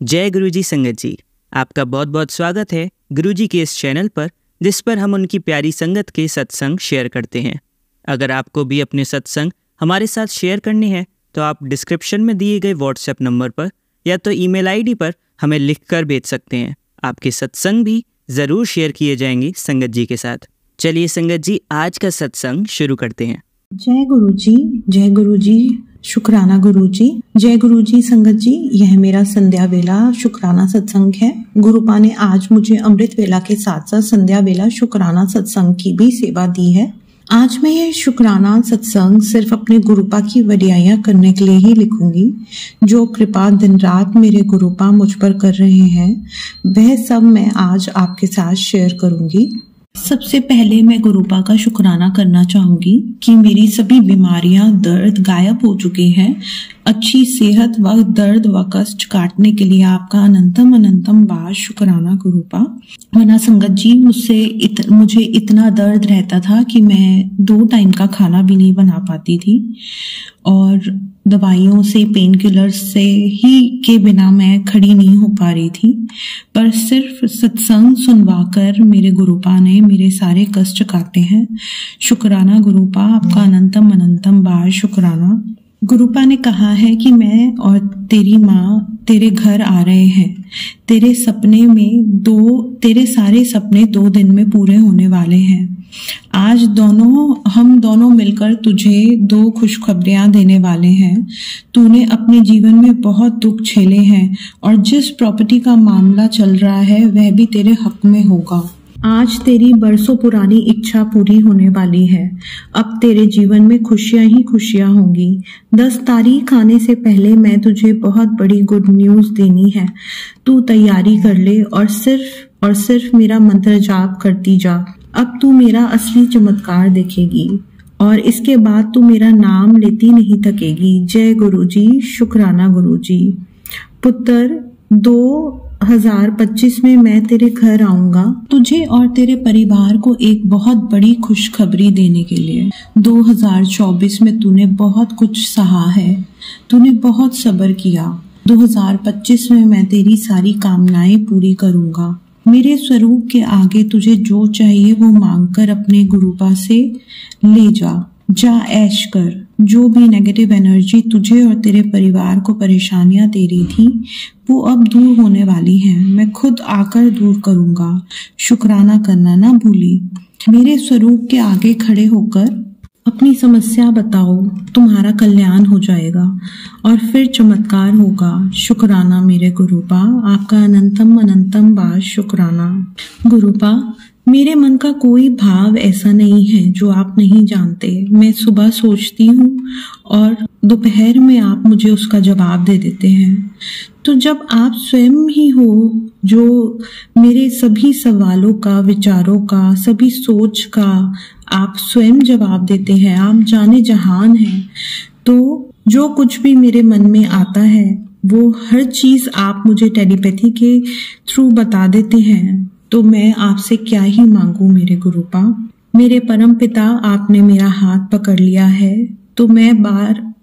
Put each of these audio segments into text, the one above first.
जय गुरुजी संगत जी, आपका बहुत बहुत स्वागत है गुरुजी के इस चैनल पर, जिस पर हम उनकी प्यारी संगत के सत्संग शेयर करते हैं। अगर आपको भी अपने सत्संग हमारे साथ शेयर करने हैं तो आप डिस्क्रिप्शन में दिए गए व्हाट्सएप नंबर पर या तो ईमेल आईडी पर हमें लिखकर भेज सकते हैं। आपके सत्संग भी ज़रूर शेयर किए जाएंगे संगत जी के साथ। चलिए संगत जी, आज का सत्संग शुरू करते हैं। जय गुरुजी, जय गुरुजी, शुक्राना गुरुजी, जय गुरुजी संगत जी। यह मेरा संध्या वेला शुक्राना सत्संग है। गुरुपा ने आज मुझे अमृत वेला के साथ साथ संध्या वेला शुक्राना सत्संग की भी सेवा दी है। आज मैं यह शुक्राना सत्संग सिर्फ अपने गुरुपा की वडियाइयां करने के लिए ही लिखूंगी। जो कृपा दिन रात मेरे गुरुपा मुझ पर कर रहे हैं वह सब मैं आज आपके साथ शेयर करूंगी। सबसे पहले मैं गुरुपा का शुक्राना करना चाहूंगी कि मेरी सभी बीमारियां, दर्द गायब हो चुके हैं। अच्छी सेहत व दर्द व कष्ट काटने के लिए आपका अनंतम अनंतम बार शुक्राना गुरुपा। वरना संगत जी, मुझे इतना दर्द रहता था कि मैं 2 टाइम का खाना भी नहीं बना पाती थी और दवाइयों से, पेन किलर्स से ही के बिना मैं खड़ी नहीं हो पा रही थी। पर सिर्फ सत्संग सुनवाकर मेरे गुरुपा ने मेरे सारे कष्ट काटे हैं। शुक्राना गुरुपा, आपका अनंतम अनंतम बार शुक्राना। गुरुपा ने कहा है कि मैं और तेरी माँ तेरे घर आ रहे हैं। तेरे सारे सपने 2 दिन में पूरे होने वाले हैं। आज हम दोनों मिलकर तुझे 2 खुशखबरियां देने वाले हैं। तूने अपने जीवन में बहुत दुख झेले हैं और जिस प्रॉपर्टी का मामला चल रहा है वह भी तेरे हक में होगा। आज तेरी बरसों पुरानी इच्छा पूरी होने वाली है। अब तेरे जीवन में खुशियां ही खुशियां होंगी। 10 तारीख आने से पहले मैं तुझे बहुत बड़ी गुड न्यूज देनी है। तू तैयारी कर ले और सिर्फ मेरा मंत्र जाप करती जा। अब तू मेरा असली चमत्कार देखेगी और इसके बाद तू मेरा नाम लेती नहीं थकेगी। जय गुरुजी, शुक्राना गुरुजी। पुत्र, 2025 में मैं तेरे घर आऊंगा तुझे और तेरे परिवार को एक बहुत बड़ी खुशखबरी देने के लिए। 2024 में तूने बहुत कुछ सहा है, तूने बहुत सब्र किया। 2025 में मैं तेरी सारी कामनाएं पूरी करूंगा। मेरे स्वरूप के आगे तुझे जो चाहिए वो मांगकर अपने गुरुपा से ले जा ऐश कर। जो भी नेगेटिव एनर्जी तुझे और तेरे परिवार को परेशानियां दे रही थी वो अब दूर होने वाली हैं। मैं खुद आकर दूर करूंगा। शुक्राना करना ना भूली। मेरे स्वरूप के आगे खड़े होकर अपनी समस्या बताओ, तुम्हारा कल्याण हो जाएगा और फिर चमत्कार होगा। शुक्राना मेरे गुरुपा, आपका अनंतम अनंतम बार शुक्राना। गुरुपा, मेरे मन का कोई भाव ऐसा नहीं है जो आप नहीं जानते। मैं सुबह सोचती हूँ और दोपहर में आप मुझे उसका जवाब दे देते हैं। तो जब आप स्वयं ही हो जो मेरे सभी सवालों का, विचारों का, सभी सोच का आप स्वयं जवाब देते हैं, आप जाने जहान हैं, तो जो कुछ भी मेरे मन में आता है वो हर चीज आप मुझे टेलीपैथी के थ्रू बता देते हैं। तो मैं आपसे क्या ही मांगू मेरे गुरुपा। मेरे परम पिता, आपने मेरा हाथ पकड़ लिया है तो मैं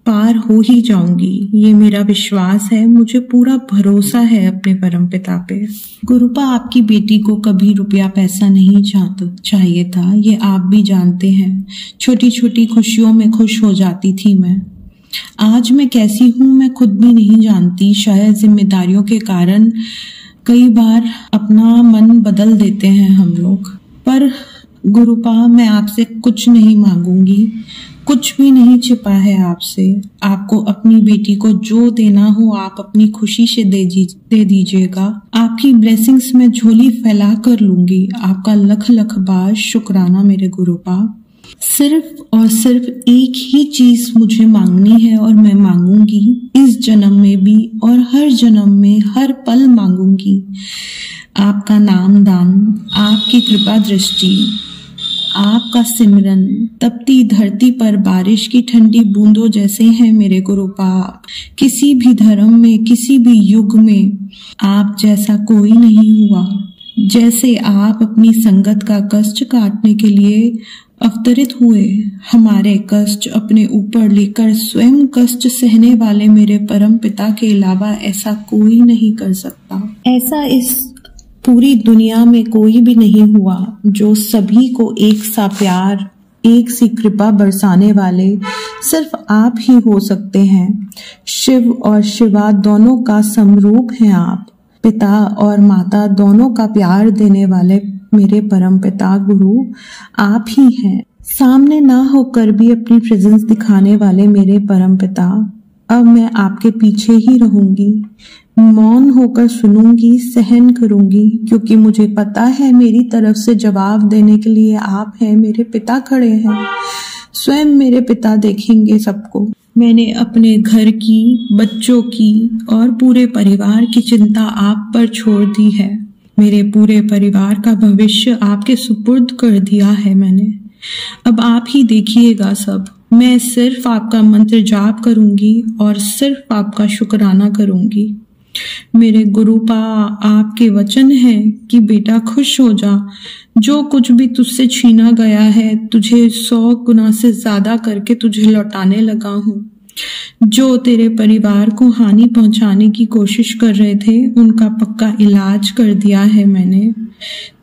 पार हो ही जाऊंगी। ये मेरा विश्वास है, मुझे पूरा भरोसा है अपने परम पिता पे। गुरुपा, आपकी बेटी को कभी रुपया पैसा नहीं चाहिए था, ये आप भी जानते हैं। छोटी छोटी खुशियों में खुश हो जाती थी मैं। आज मैं कैसी हूँ मैं खुद भी नहीं जानती। शायद जिम्मेदारियों के कारण कई बार अपना मन बदल देते हैं हम लोग। पर गुरुपा, मैं आपसे कुछ नहीं मांगूंगी, कुछ भी नहीं छिपा है आपसे। आपको अपनी बेटी को जो देना हो आप अपनी खुशी से दे दीजिएगा। आपकी ब्लेसिंग्स में झोली फैला कर लूंगी। आपका लख लख बार शुक्राना मेरे गुरुपा। सिर्फ और सिर्फ एक ही चीज मुझे मांगनी है और मैं मांगूंगी, इस जन्म में भी और हर जन्म में हर पल मांगूंगी। आपका नाम दान, आपकी कृपा दृष्टि, आपका सिमरन तपती धरती पर बारिश की ठंडी बूंदों जैसे हैं मेरे गुरुपा। किसी भी धर्म में, किसी भी युग में आप जैसा कोई नहीं हुआ। जैसे आप अपनी संगत का कष्ट काटने के लिए अवतरित हुए। हमारे कष्ट अपने ऊपर लेकर स्वयं कष्ट सहने वाले मेरे परम पिता के अलावा ऐसा कोई नहीं कर सकता। ऐसा इस पूरी दुनिया में कोई भी नहीं हुआ जो सभी को एक सा प्यार, एक सी कृपा बरसाने वाले सिर्फ आप ही हो सकते हैं। शिव और शिवा दोनों का समरूप हैं आप। पिता और माता दोनों का प्यार देने वाले मेरे परम पिता गुरु आप ही हैं। सामने ना होकर भी अपनी प्रेजेंस दिखाने वाले मेरे परम पिता, अब मैं आपके पीछे ही रहूंगी, मौन होकर सुनूंगी, सहन करूंगी, क्योंकि मुझे पता है मेरी तरफ से जवाब देने के लिए आप हैं, मेरे पिता खड़े हैं। स्वयं मेरे पिता देखेंगे सबको। मैंने अपने घर की, बच्चों की और पूरे परिवार की चिंता आप पर छोड़ दी है। मेरे पूरे परिवार का भविष्य आपके सुपुर्द कर दिया है मैंने। अब आप ही देखिएगा सब। मैं सिर्फ आपका मंत्र जाप करूंगी और सिर्फ आपका शुक्राना करूंगी। मेरे गुरुपा, आपके वचन है कि बेटा खुश हो जा, जो कुछ भी तुझसे छीना गया है तुझे 100 गुना से ज्यादा करके तुझे लौटाने लगा हूँ। जो तेरे परिवार को हानि पहुंचाने की कोशिश कर रहे थे उनका पक्का इलाज कर दिया है मैंने।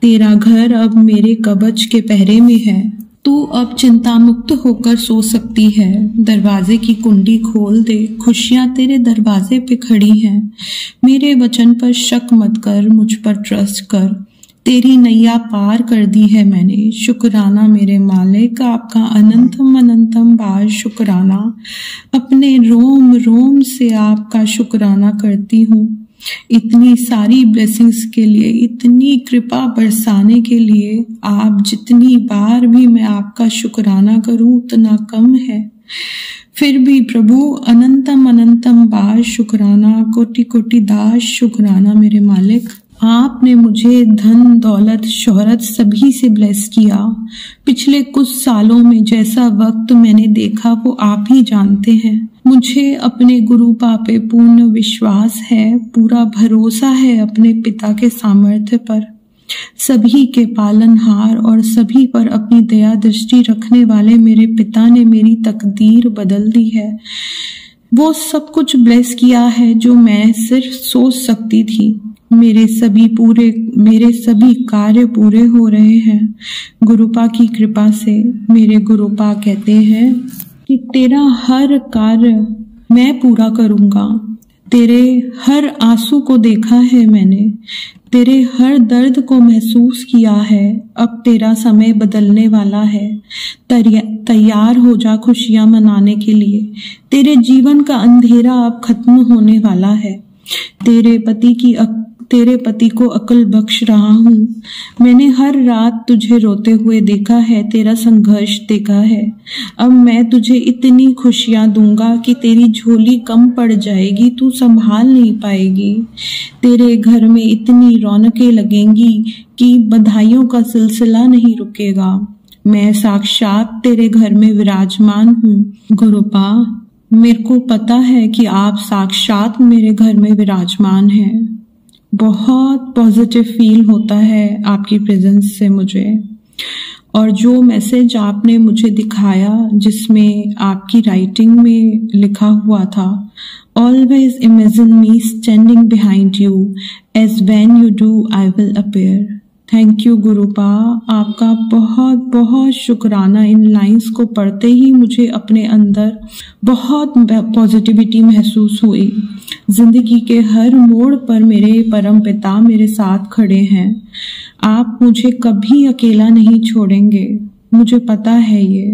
तेरा घर अब मेरे कवच के पहरे में है। तू अब चिंता मुक्त होकर सो सकती है। दरवाजे की कुंडी खोल दे, खुशियां तेरे दरवाजे पे खड़ी हैं। मेरे वचन पर शक मत कर, मुझ पर ट्रस्ट कर। तेरी नैया पार कर दी है मैंने। शुक्राना मेरे मालिक, आपका अनंतम अनंतम बार शुक्राना। अपने रोम रोम से आपका शुक्राना करती हूँ। इतनी सारी ब्लेसिंग्स के लिए, इतनी कृपा बरसाने के लिए आप जितनी बार भी मैं आपका शुक्राना करूं उतना कम है। फिर भी प्रभु अनंतम अनंतम बार शुक्राना, कोटि कोटि दास शुक्राना मेरे मालिक। आपने मुझे धन दौलत शोहरत सभी से ब्लेस किया। पिछले कुछ सालों में जैसा वक्त मैंने देखा वो आप ही जानते हैं। मुझे अपने गुरु पापे पूर्ण विश्वास है, पूरा भरोसा है अपने पिता के सामर्थ्य पर। सभी के पालनहार और सभी पर अपनी दया दृष्टि रखने वाले मेरे पिता ने मेरी तकदीर बदल दी है। वो सब कुछ ब्लेस किया है जो मैं सिर्फ सोच सकती थी। मेरे सभी कार्य पूरे हो रहे हैं गुरुपा की कृपा से। मेरे गुरुपा कहते हैं कि तेरा हर कार्य मैं पूरा करूंगा। तेरे हर आंसू को देखा है मैंने, तेरे हर दर्द को महसूस किया है। अब तेरा समय बदलने वाला है। तैयार हो जा खुशियां मनाने के लिए। तेरे जीवन का अंधेरा अब खत्म होने वाला है। तेरे पति को अकल बख्श रहा हूँ। मैंने हर रात तुझे रोते हुए देखा है, तेरा संघर्ष देखा है। अब मैं तुझे इतनी खुशियां दूंगा कि तेरी झोली कम पड़ जाएगी, तू संभाल नहीं पाएगी। तेरे घर में इतनी रौनकें लगेंगी कि बधाइयों का सिलसिला नहीं रुकेगा। मैं साक्षात तेरे घर में विराजमान हूँ गुरुपा। मेरे को पता है कि आप साक्षात मेरे घर में विराजमान हैं। बहुत पॉजिटिव फील होता है आपकी प्रेजेंस से मुझे। और जो मैसेज आपने मुझे दिखाया जिसमें आपकी राइटिंग में लिखा हुआ था, always imagine me standing behind you, as when you do I will appear. Thank you Gurupa, आपका बहुत बहुत शुक्राना। इन लाइंस को पढ़ते ही मुझे अपने अंदर बहुत पॉजिटिविटी महसूस हुई। जिंदगी के हर मोड़ पर मेरे परम पिता मेरे साथ खड़े हैं। आप मुझे कभी अकेला नहीं छोड़ेंगे, मुझे पता है ये।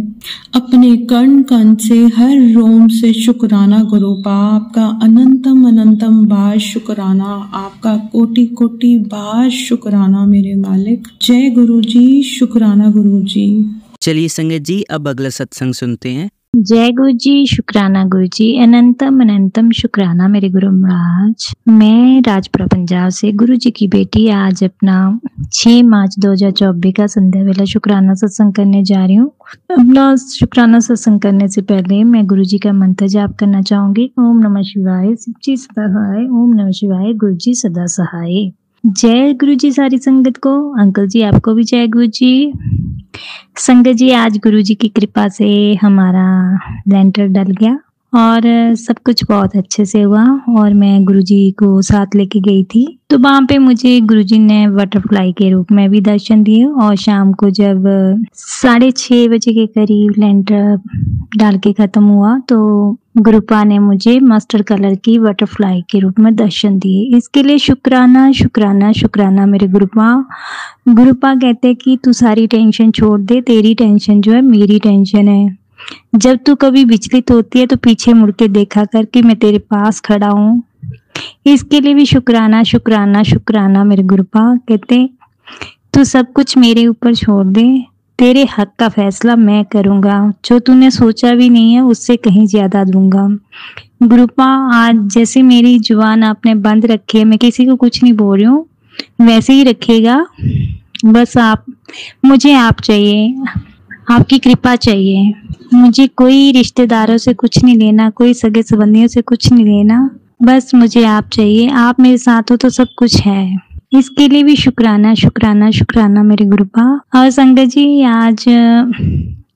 अपने कण कण से हर रोम से शुक्राना गुरुपा, आपका अनंतम अनंतम बार शुक्राना, आपका कोटि कोटि बार शुक्राना मेरे मालिक। जय गुरु जी, शुक्राना गुरु जी। चलिए संगत जी, अब अगला सत्संग सुनते हैं। जय गुरु जी, शुक्राना गुरु जी, अनंतम अनंतम शुक्राना मेरे गुरु महाराज। मैं राजपुरा पंजाब से गुरु जी की बेटी आज अपना 6 मार्च 2024 का संध्या वेला शुक्राना सत्संग करने जा रही हूँ। अपना शुक्राना सत्संग करने से पहले मैं गुरु जी का मंत्र जाप करना चाहूंगी। ओम नमः शिवाय, शिव जी सदा सहाय। ओम नमः शिवाय, गुरु जी सदा सहाय। जय गुरु जी सारी संगत को। अंकल जी आपको भी जय गुरु जी। संगत जी, आज गुरुजी की कृपा से हमारा लेंटर डल गया और सब कुछ बहुत अच्छे से हुआ और मैं गुरुजी को साथ लेके गई थी। तो वहाँ पे मुझे गुरुजी ने बटरफ्लाई के रूप में भी दर्शन दिए और शाम को जब 6:30 बजे के करीब लेंटर डाल के खत्म हुआ तो गुरुपा ने मुझे मस्टर्ड कलर की बटरफ्लाई के रूप में दर्शन दिए। इसके लिए शुक्राना शुक्राना शुक्राना मेरे गुरुपा। गुरुपा कहते हैं कि तू सारी टेंशन छोड़ दे, तेरी टेंशन जो है मेरी टेंशन है। जब तू कभी विचलित होती है तो पीछे मुड़ के देखा कर कि मैं तेरे पास खड़ा हूँ। इसके लिए भी शुक्राना शुक्राना शुक्राना मेरे गुरुपा। कहते तू सब कुछ मेरे ऊपर छोड़ दे, तेरे हक का फैसला मैं करूँगा, जो तूने सोचा भी नहीं है उससे कहीं ज्यादा दूंगा। गुरुपा, आज जैसे मेरी जुबान आपने बंद रखी है, मैं किसी को कुछ नहीं बोल रही हूँ, वैसे ही रखिएगा। बस मुझे आप चाहिए, आपकी कृपा चाहिए। मुझे कोई रिश्तेदारों से कुछ नहीं लेना, कोई सगे संबंधियों से कुछ नहीं लेना, बस मुझे आप चाहिए। आप मेरे साथ हो तो सब कुछ है। इसके लिए भी शुक्राना शुक्राना शुक्राना मेरे गुरुपा। और संगत जी, आज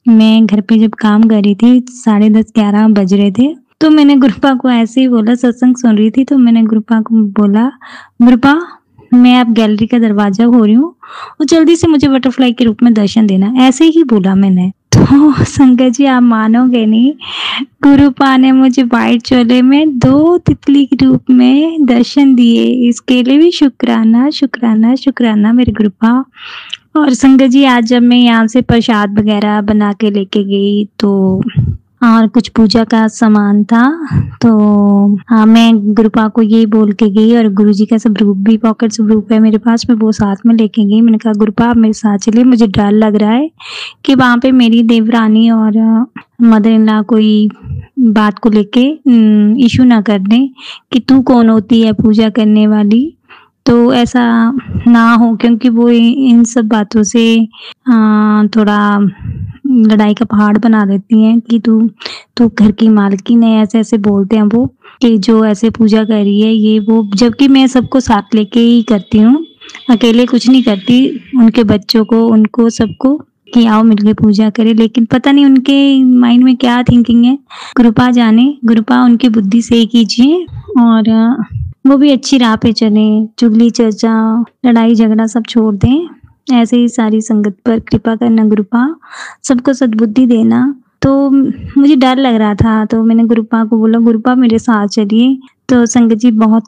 मैं घर पे जब काम कर रही थी, 10:30-11 बज रहे थे, तो मैंने गुरुपा को ऐसे ही बोला, सत्संग सुन रही थी तो मैंने गुरुपा को बोला, गुरुपा मैं अब गैलरी का दरवाजा हो रही हूँ और जल्दी से मुझे बटरफ्लाई के रूप में दर्शन देना। ऐसे ही बोला मैंने। तो संगत जी, आप मानोगे नहीं, गुरुपा ने मुझे व्हाइट चोले में 2 तितली के रूप में दर्शन दिए। इसके लिए भी शुक्राना शुक्राना शुक्राना मेरे गुरुपा। और संगत जी, आज जब मैं यहाँ से प्रसाद वगैरह बना के लेके गई तो और कुछ पूजा का सामान था, तो मैं गुरुपा को ये बोल के गई, और गुरुजी का स्वरूप भी, पॉकेट स्वरूप है मेरे पास में, वो साथ में लेके गई। मैंने कहा गुरुपा आप मेरे साथ चलिए, मुझे डर लग रहा है कि वहाँ पे मेरी देवरानी और मदर इन लॉ कोई बात को लेके इशू ना कर दें कि तू कौन होती है पूजा करने वाली, तो ऐसा ना हो, क्योंकि वो इन सब बातों से थोड़ा लड़ाई का पहाड़ बना देती हैं कि तू घर की मालकिन है, ऐसे ऐसे बोलते हैं वो कि जो ऐसे पूजा कर रही है ये वो, जबकि मैं सबको साथ लेके ही करती हूँ, अकेले कुछ नहीं करती। उनके बच्चों को, उनको सबको कि आओ मिलके पूजा करें, लेकिन पता नहीं उनके माइंड में क्या थिंकिंग है, गुरुपा जाने। गुरुपा उनकी बुद्धि सही कीजिए और वो भी अच्छी राह पे चले, चुगली चर्चा लड़ाई झगड़ा सब छोड़ दें, ऐसे ही सारी संगत पर कृपा करना गुरुपा, सबको सद्बुद्धि देना। तो मुझे डर लग रहा था तो मैंने गुरुपा को बोला, गुरुपा मेरे साथ चलिए। तो संगत जी बहुत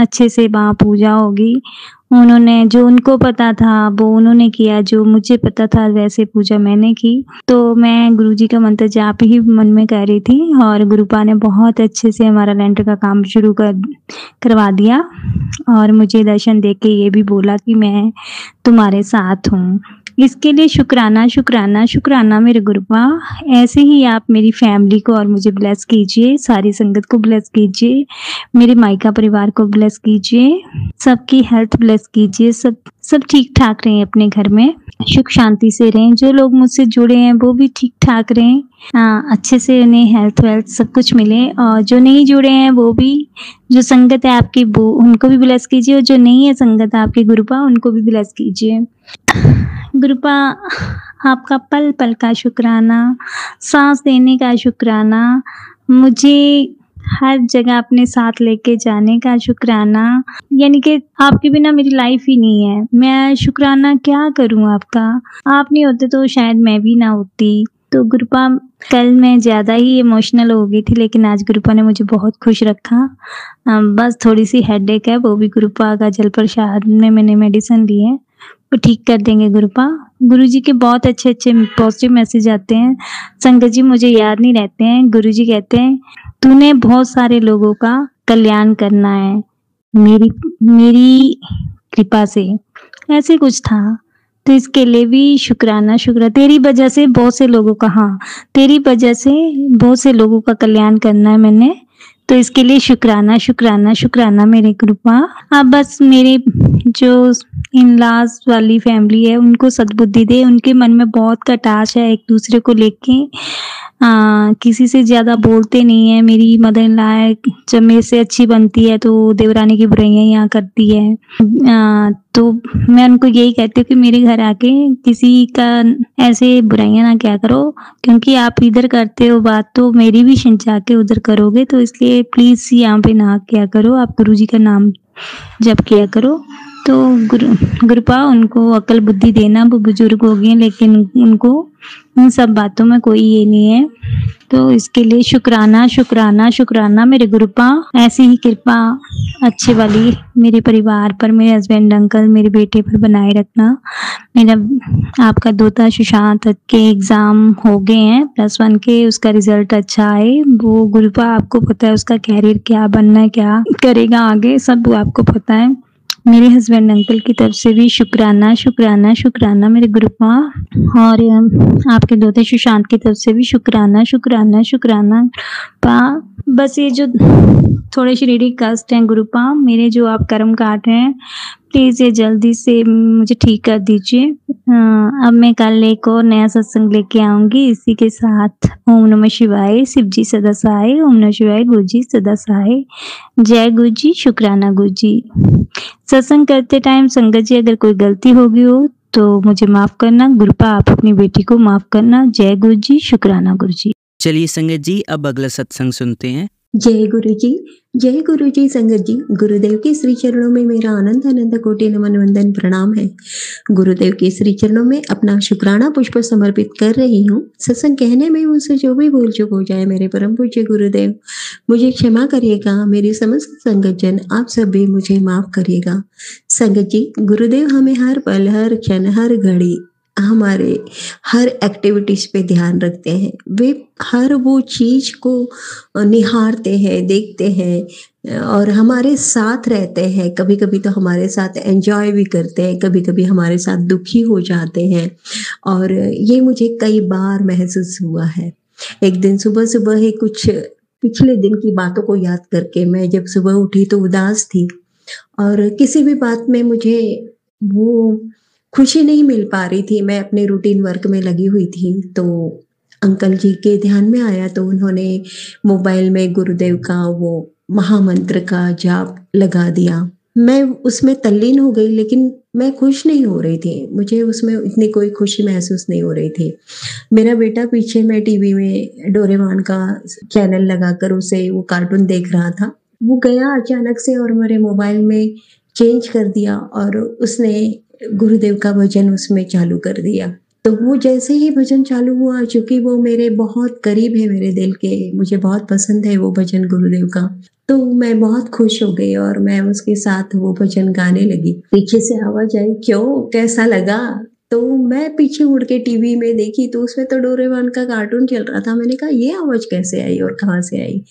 अच्छे से वहाँ पूजा होगी। उन्होंने जो उनको पता था वो उन्होंने किया, जो मुझे पता था वैसे पूजा मैंने की। तो मैं गुरुजी का मंत्र जाप ही मन में कर रही थी और गुरुपा ने बहुत अच्छे से हमारा लेंटर का काम शुरू करवा दिया और मुझे दर्शन देके ये भी बोला कि मैं तुम्हारे साथ हूँ। इसके लिए शुक्राना शुक्राना शुक्राना मेरे गुरुपा। ऐसे ही आप मेरी फैमिली को और मुझे ब्लेस कीजिए, सारी संगत को ब्लेस कीजिए, मेरे मायका परिवार को ब्लेस कीजिए, सबकी हेल्थ ब्लेस कीजिए, सब ठीक ठाक रहें, अपने घर में सुख शांति से रहें। जो लोग मुझसे जुड़े हैं वो भी ठीक ठाक रहें, अच्छे से उन्हें हेल्थ वेल्थ सब कुछ मिले, और जो नहीं जुड़े हैं वो भी, जो संगत है आपकी वो उनको भी ब्लेस कीजिए, और जो नहीं है संगत आपकी गुरुपा उनको भी ब्लेस कीजिए। गुरुपा आपका पल पल का शुक्राना, सांस देने का शुक्राना, मुझे हर जगह अपने साथ लेके जाने का शुक्राना, यानी कि आपके बिना मेरी लाइफ ही नहीं है। मैं शुक्राना क्या करूं आपका, आप नहीं होते तो शायद मैं भी ना होती। तो गुरुपा कल मैं ज़्यादा ही इमोशनल हो गई थी, लेकिन आज गुरुपा ने मुझे बहुत खुश रखा। बस थोड़ी सी हेडेक है, वो भी गुरुपा का जल प्रसाद में मैंने मेडिसिन ली है, वो ठीक कर देंगे गुरुपा। गुरुजी के बहुत अच्छे अच्छे पॉजिटिव मैसेज आते हैं। संगत जी मुझे याद नहीं रहते हैं। गुरुजी कहते हैं तूने बहुत सारे लोगों का कल्याण करना है मेरी कृपा से, ऐसे कुछ था। तो इसके लिए भी शुक्राना शुक्र, तेरी वजह से बहुत से लोगों का, हाँ तेरी वजह से बहुत से लोगों का कल्याण करना है मैंने, तो इसके लिए शुक्राना शुक्राना शुक्राना मेरे गुरुपा। अब बस मेरे जो इन लॉज वाली फैमिली है उनको सद्बुद्धि दे, उनके मन में बहुत कटाश है एक दूसरे को लेके, किसी से ज़्यादा बोलते नहीं है। मेरी मदर इन लॉ है, जब मेरे से अच्छी बनती है तो देवरानी की बुराइयाँ यहाँ करती है। तो मैं उनको यही कहती हूँ कि मेरे घर आके किसी का ऐसे बुराइयाँ ना किया करो, क्योंकि आप इधर करते हो बात तो मेरी भी जाके उधर करोगे, तो इसलिए प्लीज़ यहाँ पे ना किया करो। आप गुरुजी का नाम जप किया करो। तो गुरुपा उनको अकल बुद्धि देना, वो बुजुर्ग हो गए हैं, लेकिन उनको उन सब बातों में कोई ये नहीं है। तो इसके लिए शुक्राना शुक्राना शुक्राना मेरे गुरुपा। ऐसी ही कृपा अच्छे वाली मेरे परिवार पर, मेरे हस्बैंड अंकल, मेरे बेटे पर बनाए रखना। मेरा आपका दोता सुशांत के एग्ज़ाम हो गए हैं +1 के, उसका रिजल्ट अच्छा आए। वो गुरुपा आपको पता है उसका कैरियर क्या बनना है, क्या करेगा आगे, सब आपको पता है। मेरे हस्बैंड अंकल की तरफ से भी शुक्राना शुक्राना शुक्राना मेरे गुरुपा, और आपके दोते सुशांत की तरफ से भी शुक्राना शुक्राना शुक्राना पा। बस ये जो थोड़े शारीरिक कष्ट हैं गुरुपा, मेरे जो आप कर्म काट रहे हैं, प्लीज़ ये जल्दी से मुझे ठीक कर दीजिए। अब मैं कल एक और नया सत्संग लेके आऊँगी। इसी के साथ ओम नमः शिवाय, शिव जी सदा सहाय, ओम नमः शिवाय, गुरु जी सदा सहाय। जय गुरु जी, शुक्राना गुरु जी। सत्संग करते टाइम संगत जी अगर कोई गलती हो गई हो तो मुझे माफ़ करना। गुरुपा आप अपनी बेटी को माफ़ करना। जय गुरु जी, शुक्राना गुरु जी। चलिए संगत जी, अब अगला सत्संग सुनते हैं। जय गुरु जी, जय गुरु जी। संगत जी, गुरुदेव के श्री चरणों में मेरा अनंत अनंत कोटि नमन वंदन प्रणाम है। गुरुदेव के श्री चरणों में अपना शुक्राना पुष्प समर्पित कर रही हूँ। सत्संग कहने में मुझसे जो भी भूल चूक हो जाए, मेरे परम पूज्य गुरुदेव मुझे क्षमा करिएगा। मेरी समस्त संगत जन आप सब भी मुझे माफ करिएगा। संगत जी, गुरुदेव हमें हर पल, हर क्षण, हर घड़ी हमारे हर एक्टिविटीज पे ध्यान रखते हैं। वे हर वो चीज को निहारते हैं, देखते हैं और हमारे साथ रहते हैं। कभी कभी तो हमारे साथ एंजॉय भी करते हैं, कभी कभी हमारे साथ दुखी हो जाते हैं, और ये मुझे कई बार महसूस हुआ है। एक दिन सुबह सुबह ही कुछ पिछले दिन की बातों को याद करके मैं जब सुबह उठी तो उदास थी, और किसी भी बात में मुझे वो खुशी नहीं मिल पा रही थी। मैं अपने रूटीन वर्क में लगी हुई थी, तो अंकल जी के ध्यान में आया तो उन्होंने मोबाइल में गुरुदेव का वो महामंत्र का जाप लगा दिया। मैं उसमें तल्लीन हो गई, लेकिन मैं खुश नहीं हो रही थी। मुझे उसमें इतनी कोई खुशी महसूस नहीं हो रही थी। मेरा बेटा पीछे में टीवी में डोरेमोन का चैनल लगाकर उसे वो कार्टून देख रहा था। वो गया अचानक से और मेरे मोबाइल में चेंज कर दिया, और उसने गुरुदेव का भजन उसमें चालू कर दिया। तो वो जैसे ही भजन चालू हुआ, चूंकि वो मेरे बहुत करीब है, मेरे दिल के, मुझे बहुत पसंद है वो भजन गुरुदेव का, तो मैं बहुत खुश हो गई और मैं उसके साथ वो भजन गाने लगी। पीछे से आवाज आई, क्यों, कैसा लगा? तो मैं पीछे मुड़ के टीवी में देखी तो उसमें तो डोरेमोन का कार्टून चल रहा था। मैंने कहा ये आवाज कैसे आई और कहाँ से आई?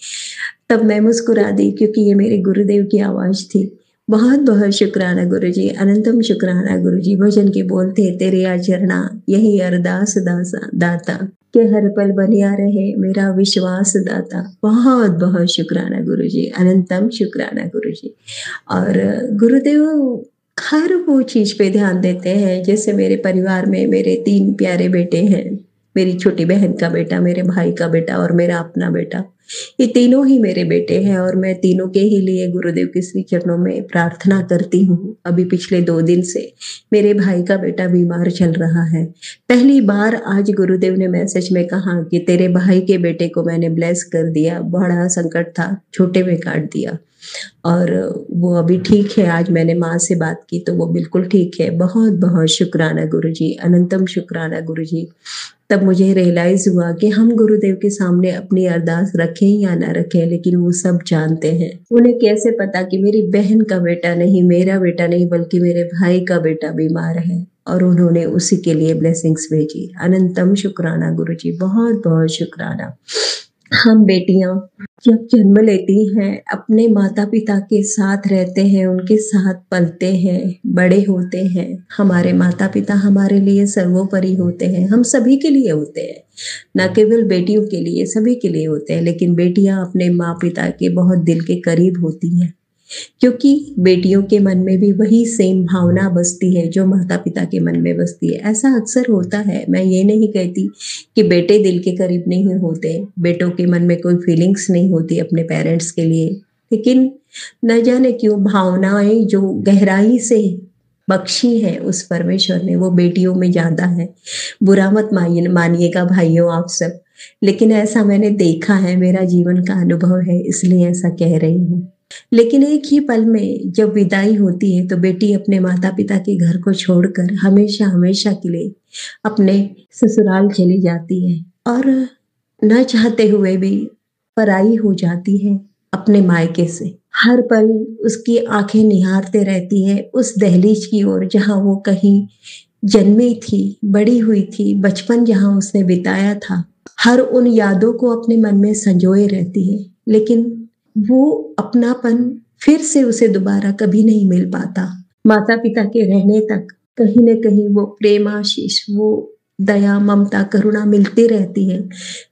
तब मैं मुस्कुरा दी, क्योंकि ये मेरे गुरुदेव की आवाज थी। बहुत बहुत शुक्राना गुरुजी, अनंतम शुक्राना गुरुजी। भजन के बोल थे, तेरे आचरणा यही अरदास दाता के हर पल बनिया रहे मेरा विश्वास दाता। बहुत बहुत शुक्राना गुरुजी, अनंतम शुक्राना गुरुजी। और गुरुदेव हर वो चीज पे ध्यान देते हैं। जैसे मेरे परिवार में मेरे 3 प्यारे बेटे हैं, मेरी छोटी बहन का बेटा, मेरे भाई का बेटा और मेरा अपना बेटा। ये तीनों ही मेरे बेटे हैं, और मैं तीनों के ही लिए गुरुदेव के श्री चरणों में प्रार्थना करती हूँ। अभी पिछले 2 दिन से मेरे भाई का बेटा बीमार चल रहा है। पहली बार आज गुरुदेव ने मैसेज में कहा कि तेरे भाई के बेटे को मैंने ब्लेस कर दिया। बड़ा संकट था, छोटे में काट दिया, और वो अभी ठीक है। आज मैंने माँ से बात की तो वो बिल्कुल ठीक है। बहुत बहुत शुक्राना गुरुजी, अनंतम शुक्राना गुरुजी। तब मुझे रियलाइज हुआ कि हम गुरुदेव के सामने अपनी अरदास रखें या ना रखें, लेकिन वो सब जानते हैं। उन्हें कैसे पता कि मेरी बहन का बेटा नहीं, मेरा बेटा नहीं, बल्कि मेरे भाई का बेटा बीमार है, और उन्होंने उसी के लिए ब्लेसिंग्स भेजी। अनंतम शुक्राना गुरुजी, बहुत बहुत शुक्राना। हम बेटियां जब जन्म लेती हैं, अपने माता पिता के साथ रहते हैं, उनके साथ पलते हैं, बड़े होते हैं। हमारे माता पिता हमारे लिए सर्वोपरि होते हैं, हम सभी के लिए होते हैं, न केवल बेटियों के लिए, सभी के लिए होते हैं। लेकिन बेटियां अपने माँ पिता के बहुत दिल के करीब होती हैं। क्योंकि बेटियों के मन में भी वही सेम भावना बसती है जो माता पिता के मन में बसती है। ऐसा अक्सर होता है। मैं ये नहीं कहती कि बेटे दिल के करीब नहीं होते, बेटों के मन में कोई फीलिंग्स नहीं होती अपने पेरेंट्स के लिए, लेकिन न जाने क्यों भावनाएं जो गहराई से बख्शी है उस परमेश्वर ने, वो बेटियों में ज्यादा है। बुरा मत मानिएगा भाइयों आप सब, लेकिन ऐसा मैंने देखा है, मेरा जीवन का अनुभव है, इसलिए ऐसा कह रही हूँ। लेकिन एक ही पल में जब विदाई होती है तो बेटी अपने माता पिता के घर को छोड़कर हमेशा हमेशा के लिए अपने ससुराल चली जाती है और न चाहते हुए भी पराई हो जाती है अपने मायके से। हर पल उसकी आंखें निहारते रहती है उस दहलीज की ओर जहाँ वो कहीं जन्मी थी, बड़ी हुई थी, बचपन जहाँ उसने बिताया था। हर उन यादों को अपने मन में संजोए रहती है, लेकिन वो अपनापन फिर से उसे दोबारा कभी नहीं मिल पाता। माता पिता के रहने तक कहीं न कहीं वो प्रेम आशीष, वो दया ममता करुणा मिलती रहती है,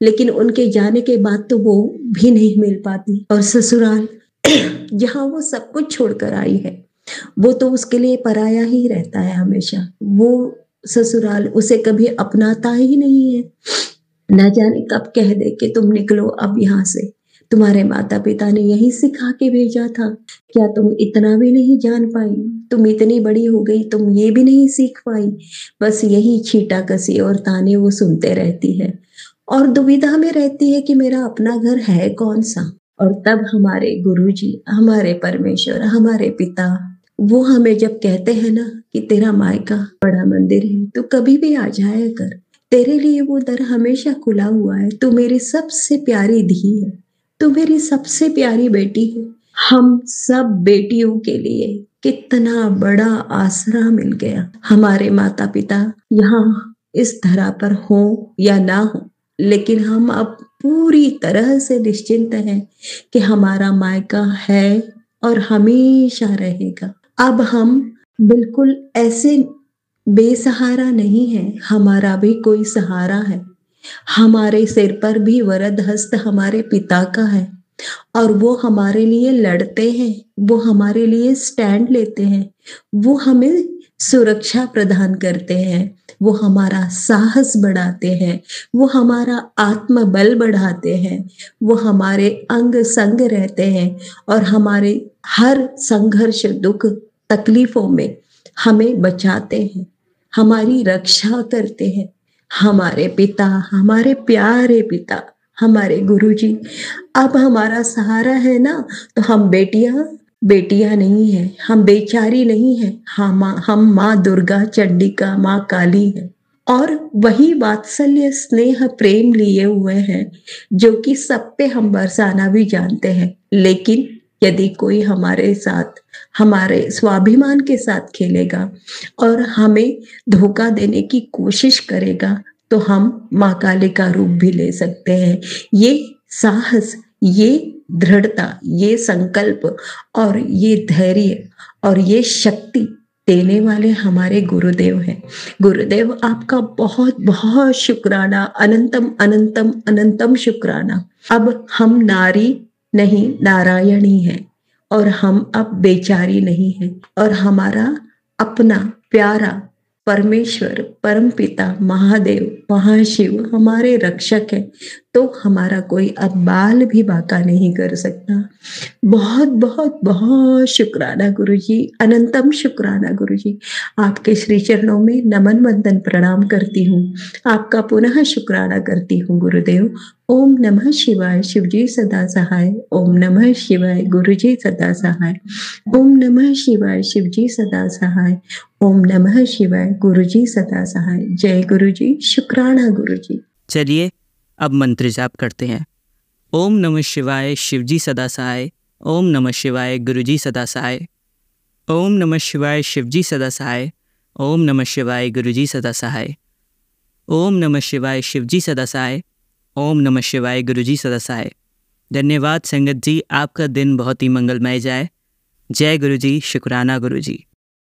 लेकिन उनके जाने के बाद तो वो भी नहीं मिल पाती। और ससुराल जहाँ वो सब कुछ छोड़कर आई है, वो तो उसके लिए पराया ही रहता है हमेशा। वो ससुराल उसे कभी अपनाता ही नहीं है। न जाने कब कह दे कि तुम निकलो अब यहाँ से, तुम्हारे माता पिता ने यही सिखा के भेजा था, क्या तुम इतना भी नहीं जान पाई? तुम इतनी बड़ी हो गई, तुम ये भी नहीं सीख पाई? बस यही छीटा कसी और ताने वो सुनते रहती है और दुविधा में रहती है कि मेरा अपना घर है कौन सा। और तब हमारे गुरुजी, हमारे परमेश्वर, हमारे पिता, वो हमें जब कहते हैं ना कि तेरा मायका बड़ा मंदिर है, तो कभी भी आ जाया कर, तेरे लिए वो दर हमेशा खुला हुआ है। तू मेरी सबसे प्यारी धी है, तू मेरी सबसे प्यारी बेटी है। हम सब बेटियों के लिए कितना बड़ा आसरा मिल गया। हमारे माता पिता यहाँ इस धरा पर हो या ना हो, लेकिन हम अब पूरी तरह से निश्चिंत हैं कि हमारा मायका है और हमेशा रहेगा। अब हम बिल्कुल ऐसे बेसहारा नहीं है, हमारा भी कोई सहारा है। हमारे सिर पर भी वरद हस्त हमारे पिता का है और वो हमारे लिए लड़ते हैं, वो हमारे लिए स्टैंड लेते हैं, वो हमें सुरक्षा प्रदान करते हैं, वो हमारा साहस बढ़ाते हैं, वो हमारा आत्मबल बढ़ाते हैं, वो हमारे अंग संग रहते हैं और हमारे हर संघर्ष दुख तकलीफों में हमें बचाते हैं, हमारी रक्षा करते हैं। हमारे पिता, हमारे प्यारे पिता, हमारे गुरुजी अब हमारा सहारा है ना, तो हम बेटियां नहीं है, हम बेचारी नहीं है, हम माँ दुर्गा, चंडिका, माँ काली है और वही वात्सल्य स्नेह प्रेम लिए हुए हैं जो कि सब पे हम बरसाना भी जानते हैं। लेकिन यदि कोई हमारे साथ, हमारे स्वाभिमान के साथ खेलेगा और हमें धोखा देने की कोशिश करेगा तो हम माँ काली का रूप भी ले सकते हैं। ये साहस, ये दृढ़ता, ये संकल्प और ये धैर्य और ये शक्ति देने वाले हमारे गुरुदेव हैं। गुरुदेव आपका बहुत बहुत शुक्राना, अनंतम अनंतम अनंतम शुक्राना। अब हम नारी नहीं नारायणी है और हम अब बेचारी नहीं है और हमारा अपना प्यारा परमेश्वर, परमपिता, महादेव, महाशिव हमारे रक्षक है, तो हमारा कोई अब बाल भी बाका नहीं कर सकता। बहुत बहुत बहुत शुक्राना गुरुजी, अनंतम शुक्राना गुरुजी। आपके श्री चरणों में नमन वंदन प्रणाम करती हूँ, आपका पुनः शुक्राना करती हूँ गुरुदेव। ओम नमः शिवाय, शिवजी सदा सहाय। ओम नमः शिवाय, गुरुजी सदा सहाय। ओम नमः शिवाय, शिवजी सदा सहाय। ओम नमः शिवाय, गुरुजी सदा सहाय। जय गुरुजी, शुक्राना गुरुजी। चलिए अब मंत्र जाप करते हैं। ओम नमः शिवाय, शिवजी सदा सहाय। ओम नमः शिवाय, गुरुजी सदा सहाय। ओम नमः शिवाय, शिवजी सदा सहाय। ओम नमः शिवाय, गुरुजी सदा सहाय। ओम नमः शिवाय, शिवजी सदा सहाय। ओम नमः शिवाय, गुरुजी सदा सहाय। धन्यवाद संगत जी, आपका दिन बहुत ही मंगलमय जाए। जय गुरुजी, शुक्राना गुरुजी।